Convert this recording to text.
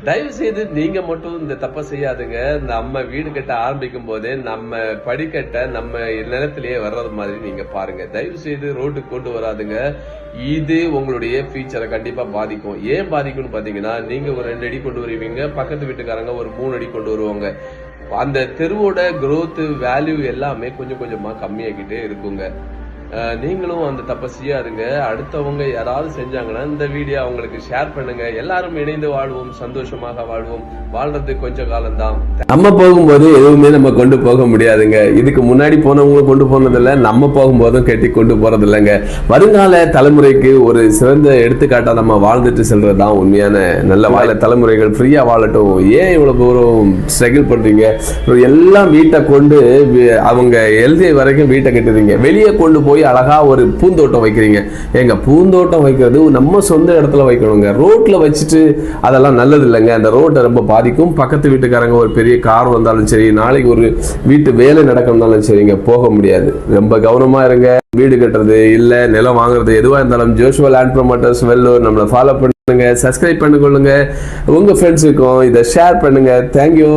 தயவு செய்து நீங்க மட்டும் இந்த தப்ப செய்யாதுங்க. நம்ம வீடு கட்ட ஆரம்பிக்கும் போதே நம்ம படிக்கட்ட நம்ம நிலத்திலேயே வர்றது மாதிரி நீங்க பாருங்க. தயவு செய்து ரோட்டுக்கு கொண்டு வராதுங்க. இது உங்களுடைய ஃபியூச்சரை கண்டிப்பா பாதிக்கும். ஏன் பாதிக்கும்னு பாத்தீங்கன்னா, நீங்க ஒரு 2 அடி கொண்டு வருவீங்க, பக்கத்து வீட்டுக்காரங்க ஒரு 3 அடி கொண்டு வருவாங்க. அந்த தெருவோட growth வேல்யூ எல்லாமே கொஞ்சம் கொஞ்சமா கம்மியாகிட்டே இருக்குங்க. நீங்களும் அந்த தப்ப செய்யாதுங்க. அடுத்தவங்க யாராவது செஞ்சாங்கன்னா இந்த வீடியோ அவங்களுக்கு ஷேர் பண்ணுங்க. எல்லாரும் இணைந்து வாழ்வோம், சந்தோஷமாக வாழ்வோம். வாழ்றது கொஞ்ச காலம்தான். நம்ம போகும்போது எதுவுமே நம்ம கொண்டு போக முடியாதுங்க. இதுக்கு முன்னாடி போனவங்களும் கொண்டு போனதில்லை, நம்ம போகும்போதும் கட்டி கொண்டு போறது இல்லைங்க. வருங்கால தலைமுறைக்கு ஒரு சிறந்த எடுத்துக்காட்டா நம்ம வாழ்ந்துட்டு செல்றதுதான் உண்மையான நல்ல வாழ தலைமுறைகள் ஃப்ரீயா வாழட்டும். ஏன் இவ்வளவு தூரம் ஸ்ட்ரகிள் பண்றீங்க? எல்லாம் வீட்டை கொண்டு அவங்க எழுதிய வரைக்கும் வீட்டை கட்டுறீங்க, வெளியே கொண்டு போய் அழகா ஒரு பூந்தோட்டம் வைக்கிறீங்க. எங்க பூந்தோட்டம் வைக்கிறது நம்ம சொந்த இடத்துல வைக்கணுங்க. ரோட்ல வச்சுட்டு அதெல்லாம் நல்லது இல்லைங்க. அந்த ரோட்டை ரொம்ப பாதிக்கும். பக்கத்து வீட்டுக்காரங்க ஒரு பெரிய கார் வந்தாலும் சரி, நாளைக்கு ஒரு வீட்டு வேலை நடக்கணும்னாலும் சரிங்க, போக முடியாது. ரொம்ப கவனமா இருங்க. வீடு கட்டுறது இல்ல நிலம் வாங்குறது எதுவா இருந்தாலும் ஜோஷுவா லேண்ட் ப்ரமோட்டர்ஸ் வெல்லூர் நம்மளை ஃபாலோ பண்ணுங்க, சப்ஸ்கிரைப் பண்ணிக்கொள்ளுங்க. உங்க ஃப்ரெண்ட்ஸுக்கும் இதை ஷேர் பண்ணுங்க. தேங்க்யூ.